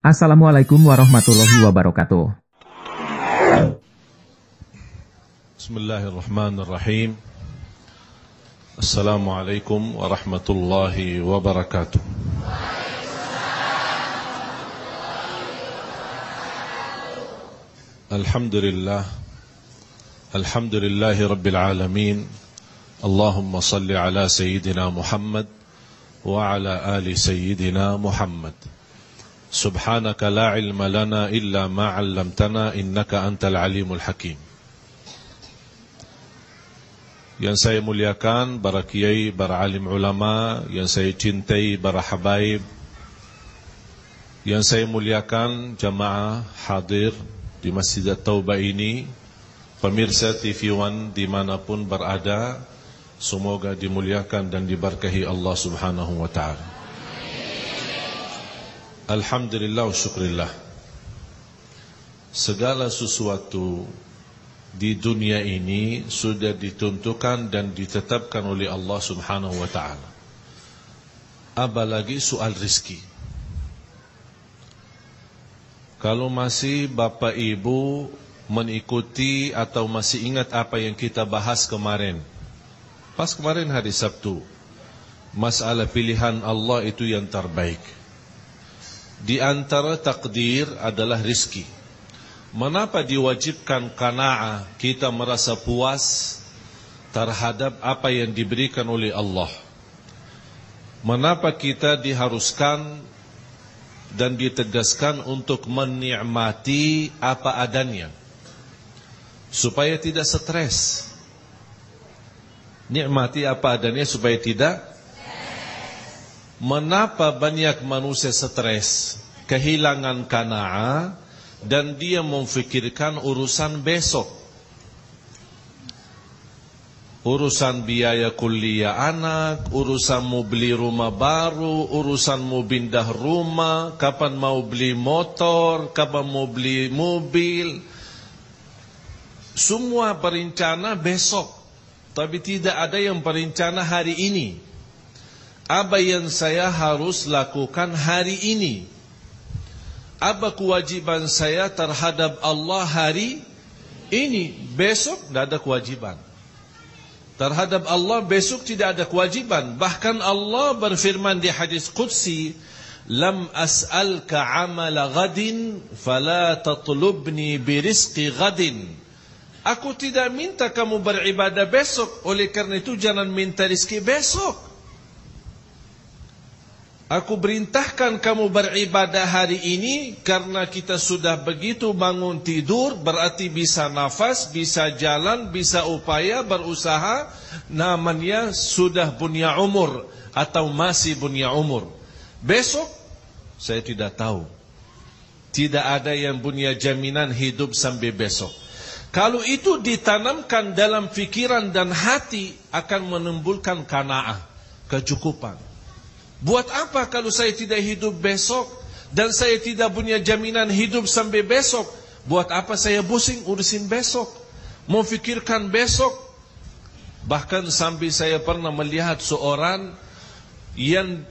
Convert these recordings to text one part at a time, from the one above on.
Assalamualaikum warahmatullahi wabarakatuh. Bismillahirrahmanirrahim. Assalamualaikum warahmatullahi wabarakatuh. Alhamdulillah. Alhamdulillahi rabbil alamin. Allahumma salli ala sayyidina Muhammad wa ala ali sayyidina Muhammad. Subhanaka la ilma lana illa ma 'allamtana innaka antal alimul hakim. Yang saya muliakan para kiai, para alim ulama, yang saya cintai para habaib, yang saya muliakan jamaah hadir di Masjid At-Taubah ini, pemirsa TV One dimanapun berada, semoga dimuliakan dan diberkahi Allah Subhanahu wa ta'ala. Alhamdulillah wa syukrillah. Segala sesuatu di dunia ini sudah ditentukan dan ditetapkan oleh Allah Subhanahu wa ta'ala. Apalagi soal rizki. Kalau masih Bapak Ibu mengikuti atau masih ingat apa yang kita bahas kemarin, pas kemarin hari Sabtu, masalah pilihan Allah itu yang terbaik. Di antara takdir adalah rizki. Mengapa diwajibkan qanaah, kita merasa puas terhadap apa yang diberikan oleh Allah? Mengapa kita diharuskan dan ditegaskan untuk menikmati apa adanya, supaya tidak stres? Nikmati apa adanya supaya tidak. Mengapa banyak manusia stres, kehilangan qanaah, dan dia memfikirkan urusan besok, urusan biaya kuliah anak, urusan mau beli rumah baru, urusan mau pindah rumah, kapan mau beli motor, kapan mau beli mobil. Semua berencana besok, tapi tidak ada yang berencana hari ini. Apa yang saya harus lakukan hari ini? Apa kewajiban saya terhadap Allah hari ini? Besok tidak ada kewajiban. Terhadap Allah besok tidak ada kewajiban. Bahkan Allah berfirman di hadis qudsi, "Lam as'alka 'amala ghadin fala tatlubni birizqi ghadin." Aku tidak minta kamu beribadah besok, oleh karena itu jangan minta rezeki besok. Aku perintahkan kamu beribadah hari ini karena kita sudah begitu bangun tidur, berarti bisa nafas, bisa jalan, bisa upaya, berusaha, namanya sudah punya umur atau masih punya umur. Besok, saya tidak tahu. Tidak ada yang punya jaminan hidup sampai besok. Kalau itu ditanamkan dalam fikiran dan hati, akan menimbulkan qanaah, kecukupan. Buat apa kalau saya tidak hidup besok dan saya tidak punya jaminan hidup sampai besok? Buat apa saya pusing urusin besok, memfikirkan besok? Bahkan sampai saya pernah melihat seorang yang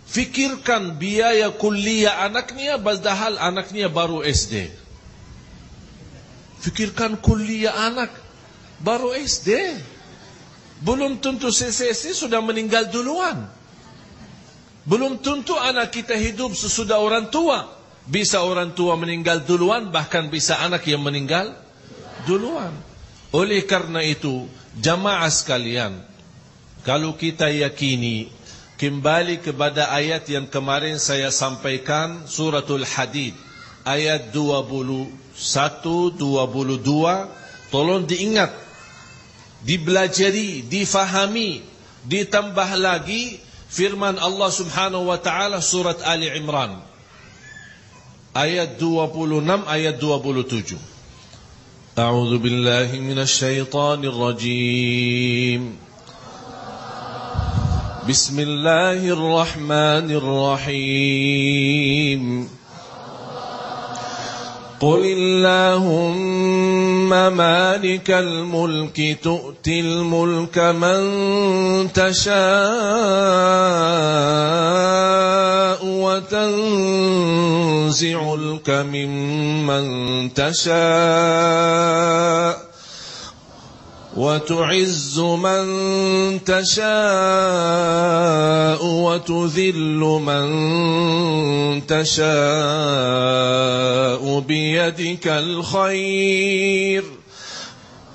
fikirkan biaya kuliah anaknya, padahal anaknya baru SD. Fikirkan kuliah anak baru SD, belum tentu CCC sudah meninggal duluan. Belum tentu anak kita hidup sesudah orang tua. Bisa orang tua meninggal duluan, bahkan bisa anak yang meninggal duluan. Oleh karena itu, jamaah sekalian, kalau kita yakini, kembali kepada ayat yang kemarin saya sampaikan, suratul Hadid, ayat 21, 22, tolong diingat, dibelajari, difahami, ditambah lagi firman Allah Subhanahu wa ta'ala surat Ali Imran ayat 26, ayat 27. A'udzu billahi minasy syaithanir rajim. Bismillahirrahmanirrahim. قل اللهم مالك الملك تؤتي الملك من تشاء وتنزع تنزع الملك ممن تشاء وتعز من تشاء وتذل من تشاء بيدك الخير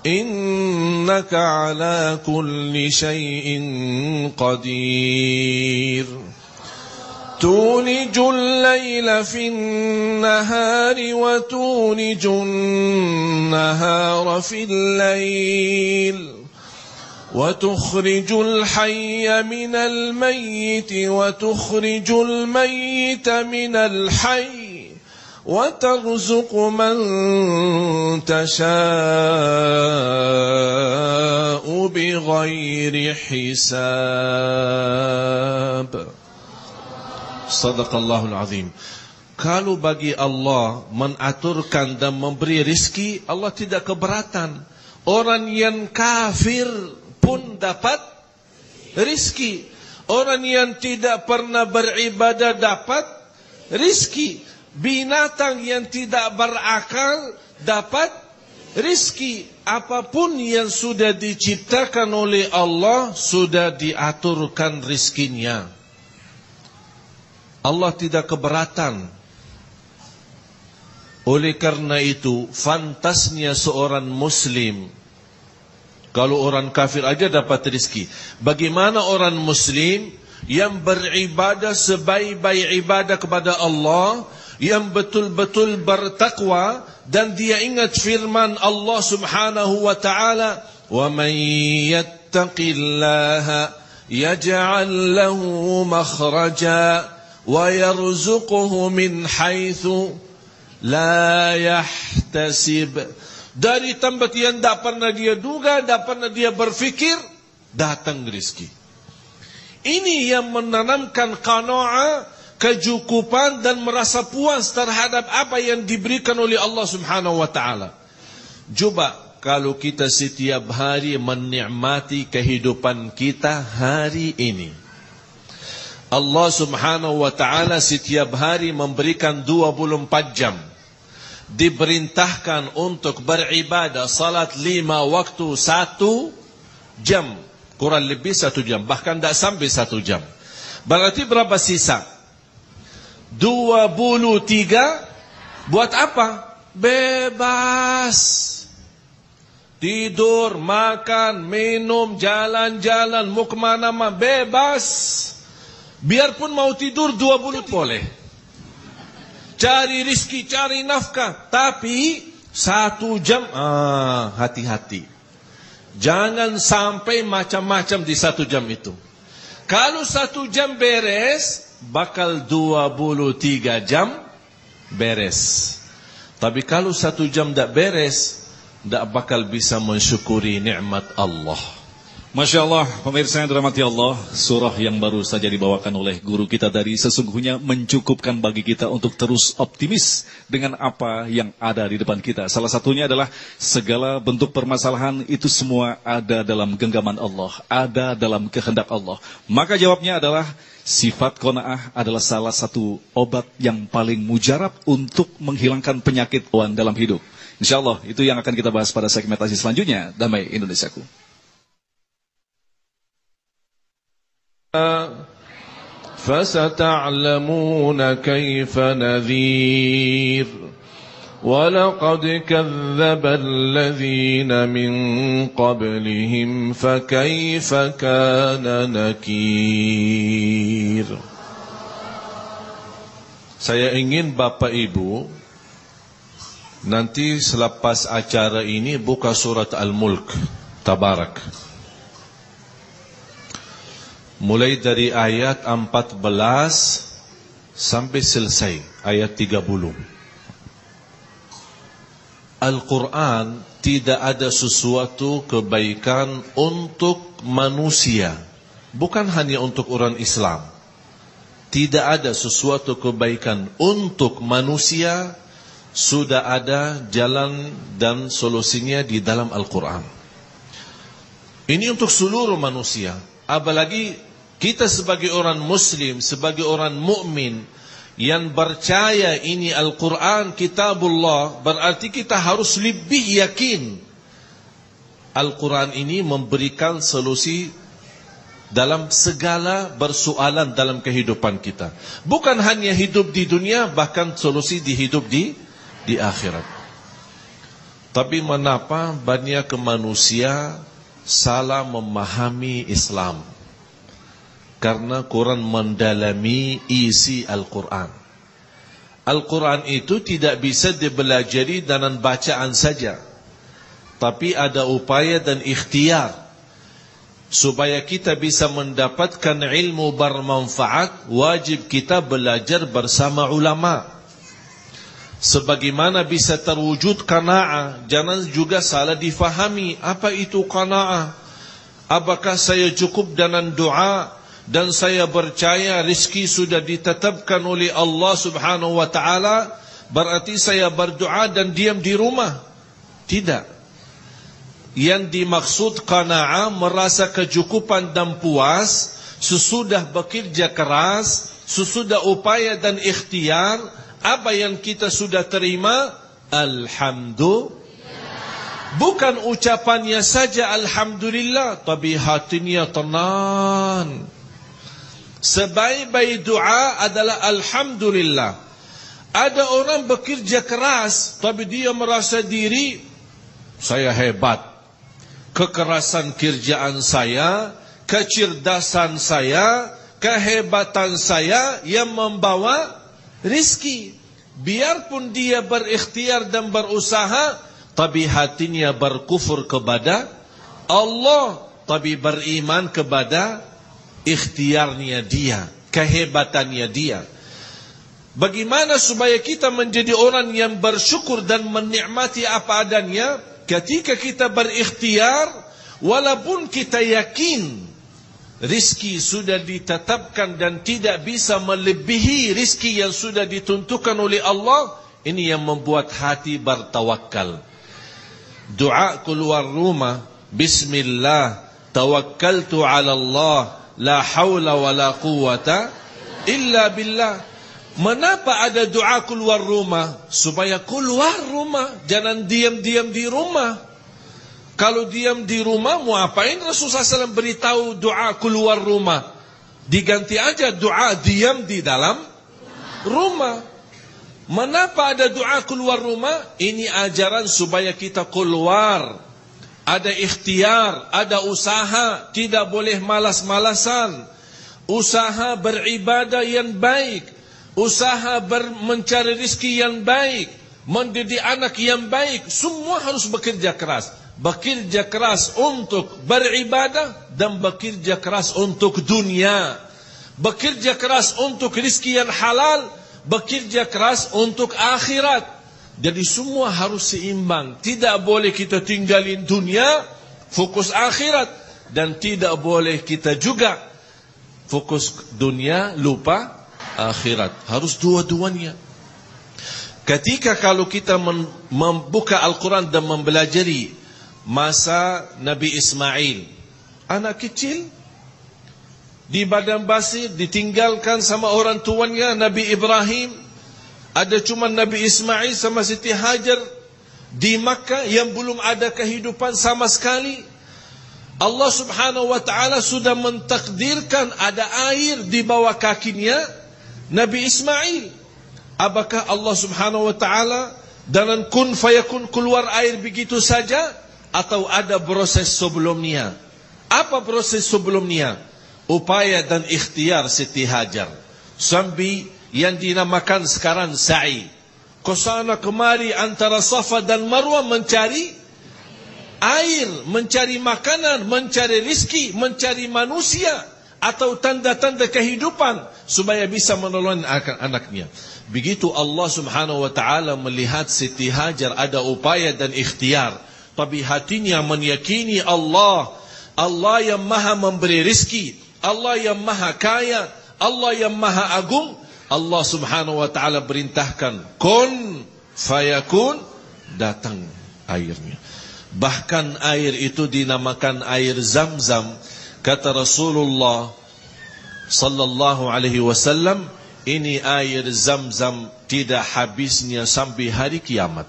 إنك على كل شيء قدير تولج الليل في النهار وتولج النهار في الليل وتخرج الحي من الميت وتخرج الميت من الحي وترزق من تشاء بغير حساب. Sadaqallahul azim. Kalau bagi Allah mengaturkan dan memberi rizki, Allah tidak keberatan. Orang yang kafir pun dapat rizki. Orang yang tidak pernah beribadah dapat rizki. Binatang yang tidak berakal dapat rizki. Apapun yang sudah diciptakan oleh Allah sudah diaturkan rizkinya. Allah tidak keberatan. Oleh karena itu, fantasnya seorang muslim. Kalau orang kafir aja dapat rezeki, bagaimana orang muslim yang beribadah sebaik-baik ibadah kepada Allah, yang betul-betul bertakwa, dan dia ingat firman Allah Subhanahu wa ta'ala, "Wa man yattaqillaha yaj'al lahu makhraja وَيَرْزُقُهُ مِنْ حَيْثُ لَا يَحْتَسِبْ." Dari tempat yang tidak pernah dia duga, tidak pernah dia berfikir, datang rezeki. Ini yang menanamkan qanaah, kecukupan dan merasa puas terhadap apa yang diberikan oleh Allah Subhanahu wa ta'ala. Coba kalau kita setiap hari menikmati kehidupan kita hari ini. Allah Subhanahu wa ta'ala setiap hari memberikan 24 jam. Diperintahkan untuk beribadah salat 5 waktu 1 jam. Kurang lebih 1 jam. Bahkan tidak sampai 1 jam. Berarti berapa sisa? 23. Buat apa? Bebas. Tidur, makan, minum, jalan-jalan, mau kemana-mana, bebas. Biarpun mau tidur 20 boleh. Cari rizki, cari nafkah. Tapi 1 jam, hati-hati. Jangan sampai macam-macam di 1 jam itu. Kalau 1 jam beres, bakal 23 jam beres. Tapi kalau 1 jam tidak beres, tidak bakal bisa mensyukuri nikmat Allah. Masya Allah, pemirsa yang dirahmati Allah, surah yang baru saja dibawakan oleh guru kita dari sesungguhnya mencukupkan bagi kita untuk terus optimis dengan apa yang ada di depan kita. Salah satunya adalah segala bentuk permasalahan itu semua ada dalam genggaman Allah, ada dalam kehendak Allah. Maka jawabnya adalah sifat qanaah adalah salah satu obat yang paling mujarab untuk menghilangkan penyakit dalam hidup. Insya Allah itu yang akan kita bahas pada segmentasi selanjutnya. Damai Indonesiaku. فستعلمون كيف نذير ولقد كذب الذين من قبلهم فكيف كان نكير. Saya ingin Bapak Ibu nanti selepas acara ini buka surat Al-Mulk Tabarak. Mulai dari ayat 14 sampai selesai ayat 30. Al-Quran tidak ada sesuatu kebaikan untuk manusia, bukan hanya untuk orang Islam. Tidak ada sesuatu kebaikan untuk manusia, sudah ada jalan dan solusinya di dalam Al-Quran. Ini untuk seluruh manusia. Apalagi kita sebagai orang muslim, sebagai orang mukmin yang percaya ini Al-Quran, kitabullah, berarti kita harus lebih yakin Al-Quran ini memberikan solusi dalam segala persoalan dalam kehidupan kita. Bukan hanya hidup di dunia, bahkan solusi di hidup di akhirat. Tapi mengapa banyak manusia salah memahami Islam? Karena kurang mendalami isi Al-Quran. Al-Quran itu tidak bisa dipelajari dengan bacaan saja, tapi ada upaya dan ikhtiar supaya kita bisa mendapatkan ilmu bermanfaat. Wajib kita belajar bersama ulama. Sebagaimana bisa terwujud qanaah, jangan juga salah difahami. Apa itu qanaah? Apakah saya cukup dengan doa dan saya percaya rezeki sudah ditetapkan oleh Allah Subhanahu wa taala, berarti saya berdoa dan diam di rumah? Tidak. Yang dimaksud qanaah, merasa kecukupan dan puas sesudah bekerja keras, sesudah upaya dan ikhtiar. Apa yang kita sudah terima, alhamdulillah. Bukan ucapannya saja alhamdulillah, tapi hatinya tenang. Sebaik-baik doa adalah alhamdulillah. Ada orang bekerja keras, tapi dia merasa diri, saya hebat. Kekerasan kerjaan saya, kecerdasan saya, kehebatan saya yang membawa rizki. Biarpun dia berikhtiar dan berusaha, tapi hatinya berkufur kepada Allah, tapi beriman kepada ikhtiarnya dia, kehebatannya dia. Bagaimana supaya kita menjadi orang yang bersyukur dan menikmati apa adanya? Ketika kita berikhtiar, walaupun kita yakin rizki sudah ditetapkan dan tidak bisa melebihi rizki yang sudah ditentukan oleh Allah, ini yang membuat hati bertawakal. Doa keluar rumah, bismillah, tawakkaltu ala Allah, la hawla wa la quwata illa billah. Mengapa ada doa keluar rumah? Supaya keluar rumah, jangan diam-diam di rumah. Kalau diam di rumah, mau apain Rasulullah SAW beritahu doa keluar rumah? Diganti aja doa diam di dalam rumah. Mengapa ada doa keluar rumah? Ini ajaran supaya kita keluar. Ada ikhtiar, ada usaha, tidak boleh malas-malasan. Usaha beribadah yang baik, usaha mencari rezeki yang baik, mendidik anak yang baik, semua harus bekerja keras. Bekerja keras untuk beribadah dan bekerja keras untuk dunia. Bekerja keras untuk rezeki yang halal, bekerja keras untuk akhirat. Jadi semua harus seimbang. Tidak boleh kita tinggalin dunia, fokus akhirat. Dan tidak boleh kita juga fokus dunia, lupa akhirat. Harus dua-duanya. Ketika kalau kita membuka Al-Quran dan mempelajari masa Nabi Ismail, anak kecil, di padang pasir, ditinggalkan sama orang tuanya Nabi Ibrahim. Ada cuma Nabi Ismail sama Siti Hajar di Makkah yang belum ada kehidupan sama sekali. Allah Subhanahu wa taala sudah mentakdirkan ada air di bawah kakinya Nabi Ismail. Apakah Allah Subhanahu wa taala dengan kun fayakun keluar air begitu saja, atau ada proses sebelumnya? Apa proses sebelumnya? Upaya dan ikhtiar Siti Hajar sampai yang dinamakan sekarang sa'i. Kesana kemari antara Safa dan Marwah mencari air, mencari makanan, mencari rizki, mencari manusia atau tanda-tanda kehidupan supaya bisa menolong anaknya. Begitu Allah Subhanahu wa taala melihat Siti Hajar ada upaya dan ikhtiar, tapi hatinya meyakini Allah, Allah yang maha memberi rizki, Allah yang maha kaya, Allah yang maha agung. Allah Subhanahu wa taala perintahkan kun fayakun, datang airnya. Bahkan air itu dinamakan air Zam-Zam. Kata Rasulullah sallallahu alaihi wasallam, ini air Zam-Zam tidak habisnya sampai hari kiamat.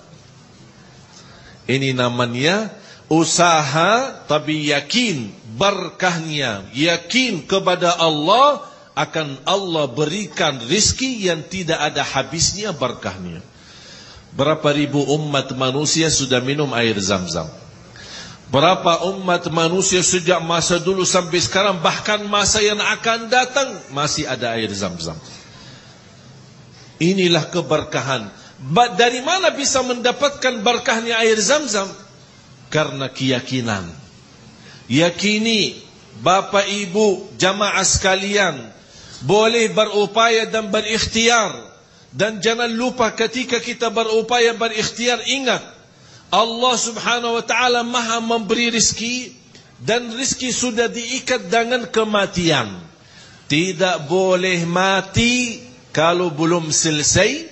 Ini namanya usaha tapi yakin berkahnya, yakin kepada Allah, akan Allah berikan rizki yang tidak ada habisnya berkahnya. Berapa ribu umat manusia sudah minum air Zam-Zam? Berapa umat manusia sejak masa dulu sampai sekarang, bahkan masa yang akan datang masih ada air Zam-Zam. Inilah keberkahan. Dari mana bisa mendapatkan berkahnya air Zam-Zam? Karena keyakinan. Yakini, Bapak Ibu jamaah sekalian, boleh berupaya dan berikhtiar. Dan jangan lupa ketika kita berupaya berikhtiar, ingat Allah subhanahu wa ta'ala maha memberi rizki, dan rizki sudah diikat dengan kematian. Tidak boleh mati kalau belum selesai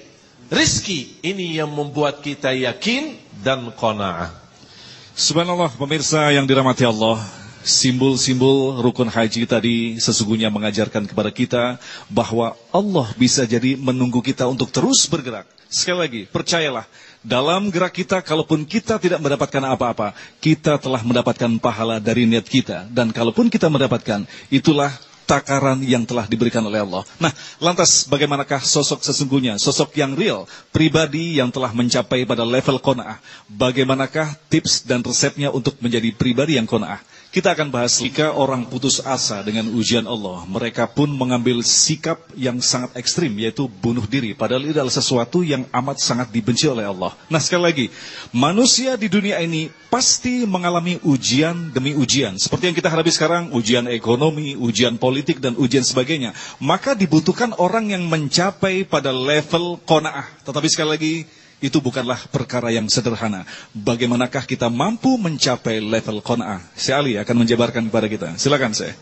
rizki. Ini yang membuat kita yakin dan qanaah. Subhanallah, pemirsa yang dirahmati Allah, simbol-simbol rukun haji tadi sesungguhnya mengajarkan kepada kita bahwa Allah bisa jadi menunggu kita untuk terus bergerak. Sekali lagi, percayalah, dalam gerak kita, kalaupun kita tidak mendapatkan apa-apa, kita telah mendapatkan pahala dari niat kita. Dan kalaupun kita mendapatkan, itulah takaran yang telah diberikan oleh Allah. Nah, lantas bagaimanakah sosok sesungguhnya, sosok yang real, pribadi yang telah mencapai pada level qanaah? Bagaimanakah tips dan resepnya untuk menjadi pribadi yang qanaah? Kita akan bahas. Jika orang putus asa dengan ujian Allah, mereka pun mengambil sikap yang sangat ekstrim, yaitu bunuh diri, padahal itu adalah sesuatu yang amat sangat dibenci oleh Allah. Nah, sekali lagi, manusia di dunia ini pasti mengalami ujian demi ujian. Seperti yang kita hadapi sekarang, ujian ekonomi, ujian politik, dan ujian sebagainya. Maka dibutuhkan orang yang mencapai pada level qanaah. Tetapi sekali lagi, itu bukanlah perkara yang sederhana. Bagaimanakah kita mampu mencapai level qanaah? Syekh Ali akan menjabarkan kepada kita. Silakan, Syekh.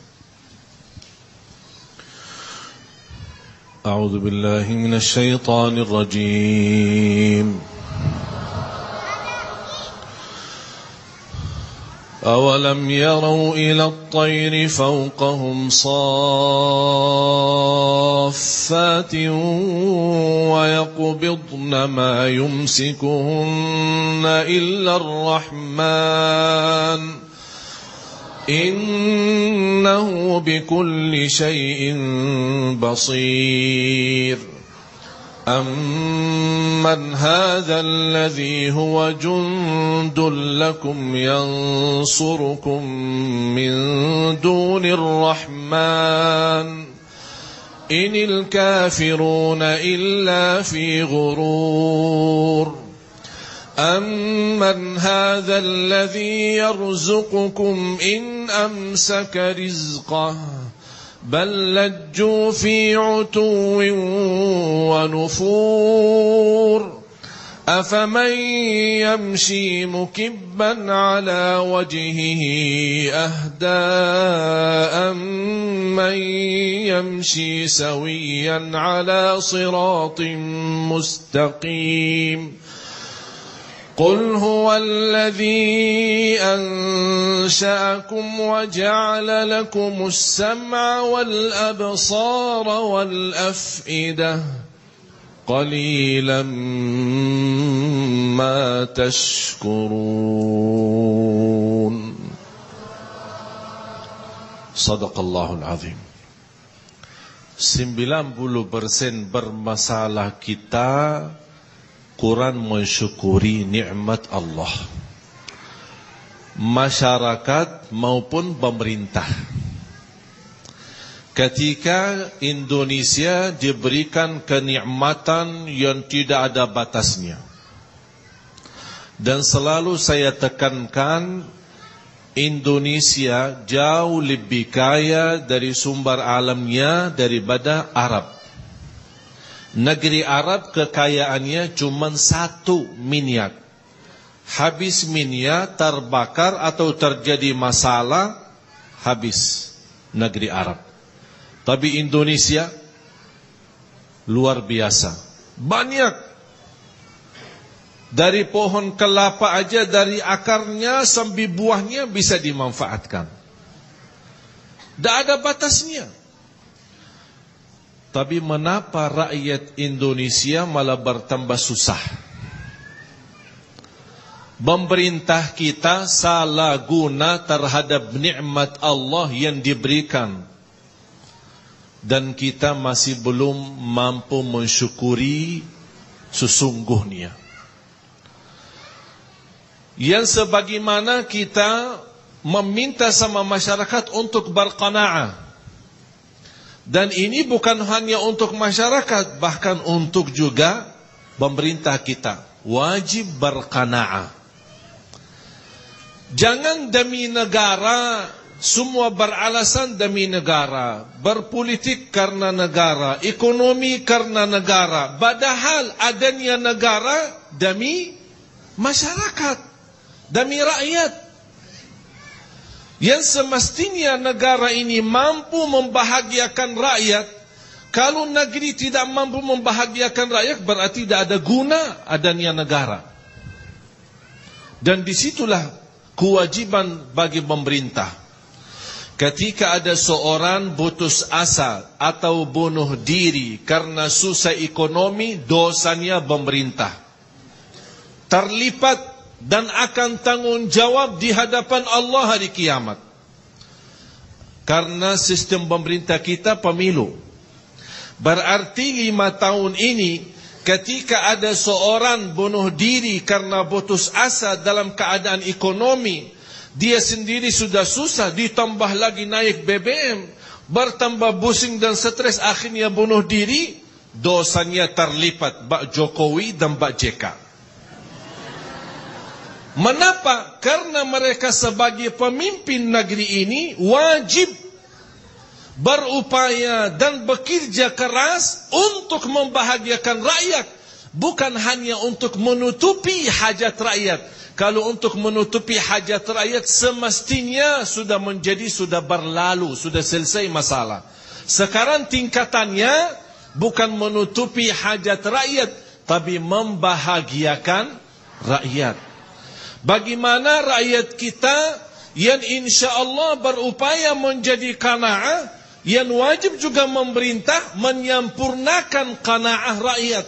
A'udzu billahi minasy syaithanir rajim. أولم يروا إلى الطير فوقهم صافات ويقبضن ما يمسكهن إلا الرحمن إنه بكل شيء بصير أمن هذا الذي هو جند لكم ينصركم من دون الرحمن إن الكافرون إلا في غرور أمن هذا الذي يرزقكم إن أمسك رزقه بل لجوا في عتو ونفور أفمن يمشي مكبا على وجهه أهدى أمن يمشي سويا على صراط مستقيم قل هو الذي أنشأكم وجعل لكم السمع والأبصار والأفئدة قليلا ما تشكرون صدق الله العظيم. 90% bermasalah kita kurang mensyukuri nikmat Allah, masyarakat maupun pemerintah. Ketika Indonesia diberikan kenikmatan yang tidak ada batasnya, dan selalu saya tekankan, Indonesia jauh lebih kaya dari sumber alamnya daripada Arab. Negeri Arab kekayaannya cuma 1 minyak. Habis minyak, terbakar atau terjadi masalah, habis negeri Arab. Tapi Indonesia luar biasa. Banyak. Dari pohon kelapa aja, dari akarnya sampai buahnya bisa dimanfaatkan. Tidak ada batasnya. Tapi mengapa rakyat Indonesia malah bertambah susah? Pemerintah kita salah guna terhadap nikmat Allah yang diberikan, dan kita masih belum mampu mensyukuri sesungguhnya. Yang sebagaimana kita meminta sama masyarakat untuk berqanaah. Dan ini bukan hanya untuk masyarakat, bahkan untuk juga pemerintah kita. Wajib berqanaah. Jangan demi negara, semua beralasan demi negara. Berpolitik karena negara, ekonomi karena negara. Padahal adanya negara demi masyarakat, demi rakyat. Yang semestinya negara ini mampu membahagiakan rakyat. Kalau negeri tidak mampu membahagiakan rakyat, berarti tidak ada guna adanya negara. Dan disitulah kewajiban bagi pemerintah. Ketika ada seorang putus asa atau bunuh diri karena susah ekonomi, dosanya pemerintah. Terlipat dan akan tanggung jawab di hadapan Allah hari kiamat. Karena sistem pemerintah kita pemilu. Berarti 5 tahun ini, ketika ada seorang bunuh diri karena putus asa dalam keadaan ekonomi, dia sendiri sudah susah, ditambah lagi naik BBM, bertambah pusing dan stres, akhirnya bunuh diri, dosanya terlipat Pak Jokowi dan Pak JK. Mengapa? Karena mereka sebagai pemimpin negeri ini wajib berupaya dan bekerja keras untuk membahagiakan rakyat, bukan hanya untuk menutupi hajat rakyat. Kalau untuk menutupi hajat rakyat semestinya sudah berlalu, sudah selesai masalah. Sekarang tingkatannya bukan menutupi hajat rakyat, tapi membahagiakan rakyat. Bagaimana rakyat kita yang insya Allah berupaya menjadi qanaah, yang wajib juga memerintah menyempurnakan qanaah rakyat,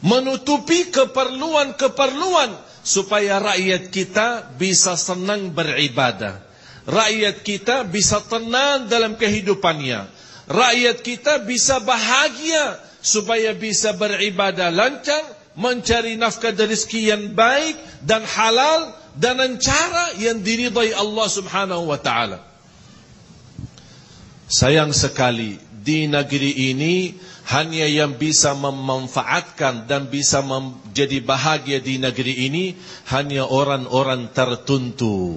menutupi keperluan-keperluan supaya rakyat kita bisa senang beribadah, rakyat kita bisa tenang dalam kehidupannya, rakyat kita bisa bahagia supaya bisa beribadah lancar, mencari nafkah dan rezeki yang baik dan halal dengan cara yang diridai Allah Subhanahu wa taala. Sayang sekali di negeri ini hanya yang bisa memanfaatkan dan bisa menjadi bahagia di negeri ini hanya orang-orang tertentu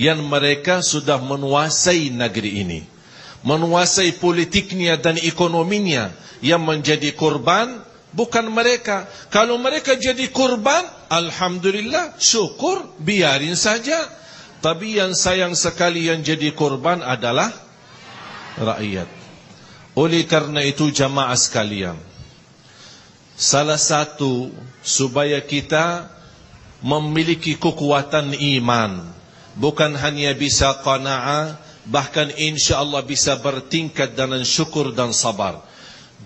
yang mereka sudah menguasai negeri ini, menguasai politiknya dan ekonominya. Yang menjadi korban bukan mereka. Kalau mereka jadi korban, alhamdulillah, syukur, biarin saja. Tapi yang sayang sekali yang jadi korban adalah rakyat. Oleh karena itu jamaah sekalian, salah satu supaya kita memiliki kekuatan iman, bukan hanya bisa qanaah, bahkan insya Allah bisa bertingkat dengan syukur dan sabar.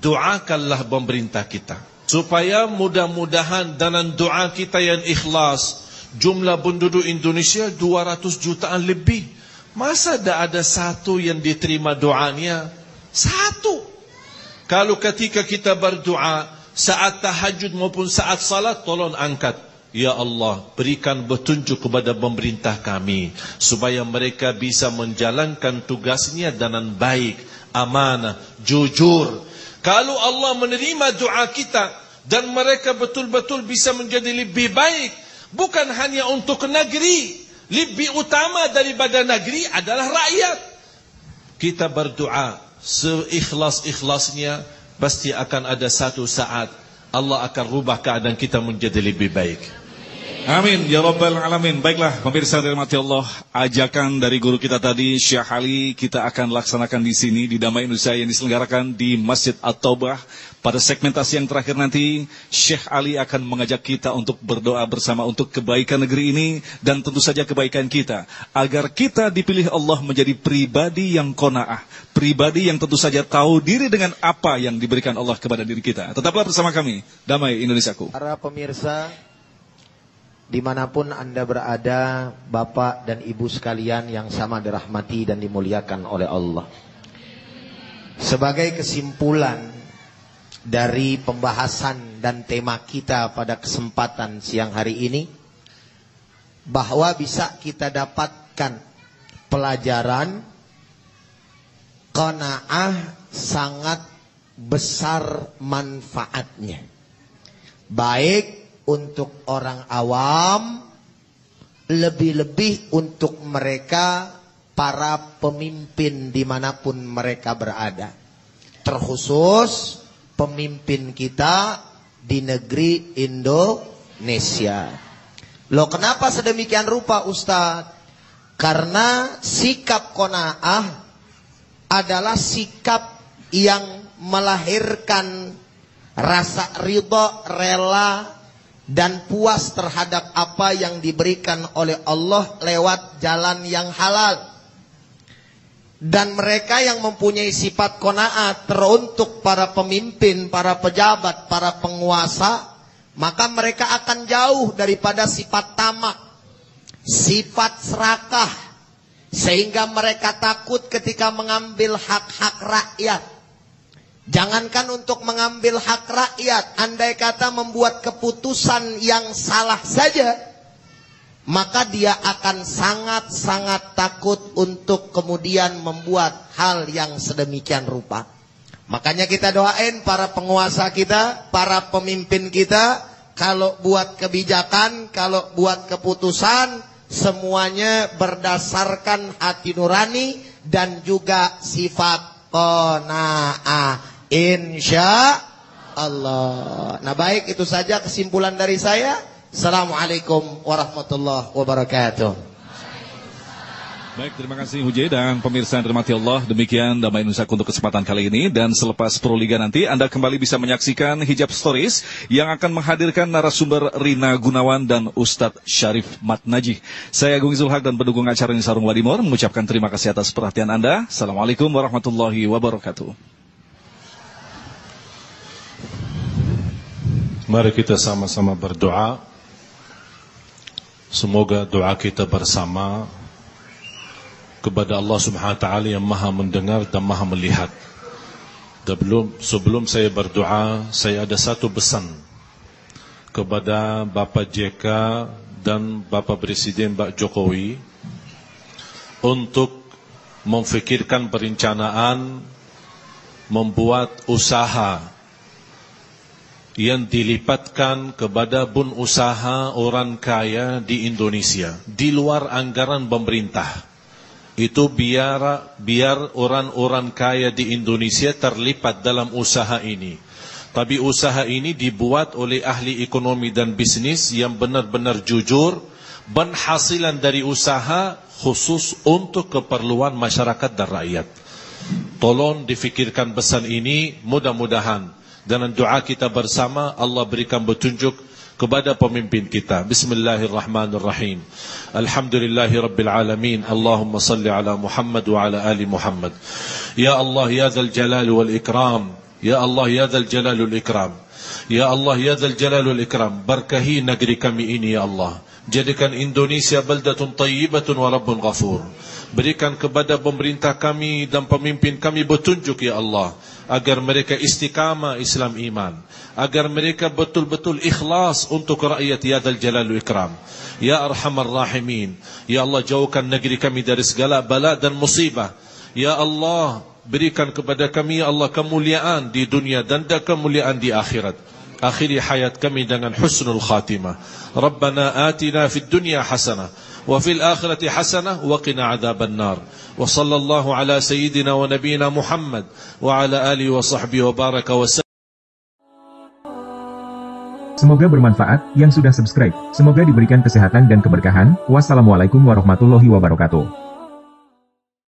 Doakanlah pemerintah kita supaya mudah-mudahan dengan doa kita yang ikhlas, jumlah penduduk Indonesia 200 jutaan lebih, masa tidak ada satu yang diterima doanya? Satu. Kalau ketika kita berdoa saat tahajud maupun saat salat, tolong angkat, ya Allah, berikan petunjuk kepada pemerintah kami supaya mereka bisa menjalankan tugasnya dengan baik, amanah, jujur. Kalau Allah menerima doa kita dan mereka betul-betul bisa menjadi lebih baik, bukan hanya untuk negeri, lebih utama daripada negeri adalah rakyat. Kita berdoa seikhlas-ikhlasnya, pasti akan ada satu saat Allah akan rubah keadaan kita menjadi lebih baik. Amin ya rabbal alamin. Baiklah pemirsa dirahmati Allah, ajakan dari guru kita tadi Syekh Ali kita akan laksanakan di sini di Damai Indonesia yang diselenggarakan di Masjid At-Taubah. Pada segmentasi yang terakhir nanti Syekh Ali akan mengajak kita untuk berdoa bersama untuk kebaikan negeri ini dan tentu saja kebaikan kita, agar kita dipilih Allah menjadi pribadi yang qanaah, pribadi yang tentu saja tahu diri dengan apa yang diberikan Allah kepada diri kita. Tetaplah bersama kami, Damai Indonesiaku. Para pemirsa, dimanapun Anda berada, Bapak dan Ibu sekalian yang sama dirahmati dan dimuliakan oleh Allah. Sebagai kesimpulan dari pembahasan dan tema kita pada kesempatan siang hari ini, bahwa bisa kita dapatkan pelajaran qanaah sangat besar manfaatnya, baik untuk orang awam, lebih-lebih untuk mereka para pemimpin dimanapun mereka berada, terkhusus pemimpin kita di negeri Indonesia. Loh, kenapa sedemikian rupa Ustadz? Karena sikap qanaah adalah sikap yang melahirkan rasa ridha, rela, dan puas terhadap apa yang diberikan oleh Allah lewat jalan yang halal. Dan mereka yang mempunyai sifat qanaah, teruntuk para pemimpin, para pejabat, para penguasa, maka mereka akan jauh daripada sifat tamak, sifat serakah, sehingga mereka takut ketika mengambil hak-hak rakyat. Jangankan untuk mengambil hak rakyat, andai kata membuat keputusan yang salah saja, maka dia akan sangat-sangat takut untuk kemudian membuat hal yang sedemikian rupa. Makanya kita doain para penguasa kita, para pemimpin kita, kalau buat kebijakan, kalau buat keputusan, semuanya berdasarkan hati nurani dan juga sifat qanaah. Insya Allah. Nah, baik, itu saja kesimpulan dari saya. Assalamualaikum warahmatullahi wabarakatuh. Baik, terima kasih Hujai dan pemirsa yang dirahmati Allah. Demikian Damai Indonesia untuk kesempatan kali ini. Dan selepas Pro Liga nanti Anda kembali bisa menyaksikan Hijab Stories yang akan menghadirkan narasumber Rina Gunawan dan Ustadz Syarif Matnaji. Saya Agung Zulhaq dan pendukung acara ini Sarung Wadimor mengucapkan terima kasih atas perhatian Anda. Assalamualaikum warahmatullahi wabarakatuh. Mari kita sama-sama berdoa. Semoga doa kita bersama kepada Allah Subhanahu wa taala yang Maha mendengar dan Maha melihat. Sebelum saya berdoa, saya ada satu pesan kepada Bapak JK dan Bapak Presiden Pak Jokowi untuk memfikirkan perencanaan membuat usaha yang dilipatkan kepada bun usaha orang kaya di Indonesia di luar anggaran pemerintah. Itu biar orang-orang kaya di Indonesia terlipat dalam usaha ini. Tapi usaha ini dibuat oleh ahli ekonomi dan bisnis yang benar-benar jujur. Penghasilan dari usaha khusus untuk keperluan masyarakat dan rakyat. Tolong difikirkan pesan ini, mudah-mudahan dengan doa kita bersama Allah berikan petunjuk kepada pemimpin kita. Bismillahirrahmanirrahim. Alhamdulillahirabbil alamin. Allahumma salli ala Muhammad wa ala ali Muhammad. Ya Allah ya dzal jalal wal ikram. Ya Allah ya dzal jalal wal ikram. Ya Allah ya dzal jalal wal ikram. Berkahi negeri kami ini ya Allah. Jadikan Indonesia baldatun tayyibatun wa rabbun ghafur. Berikan kepada pemerintah kami dan pemimpin kami petunjuk ya Allah, agar mereka istiqamah Islam iman, agar mereka betul-betul ikhlas untuk rakyat ya dzal jalal wal ikram. Ya arhamar rahimin. Ya Allah, jauhkan negeri kami dari segala bala dan musibah. Ya Allah, berikan kepada kami ya Allah kemuliaan di dunia dan kemuliaan di akhirat. Akhiri hayat kami dengan husnul khatimah. Rabbana atina fid dunya hasanah wa fil akhirati hasanah wa qina adzaban nar. Wa sallallahu ala sayyidina wa nabiyyina Muhammad wa ala alihi wa sahbihi wa baraka wa sallam. Semoga bermanfaat. Yang sudah subscribe, semoga diberikan kesehatan dan keberkahan. Wassalamualaikum warahmatullahi wabarakatuh.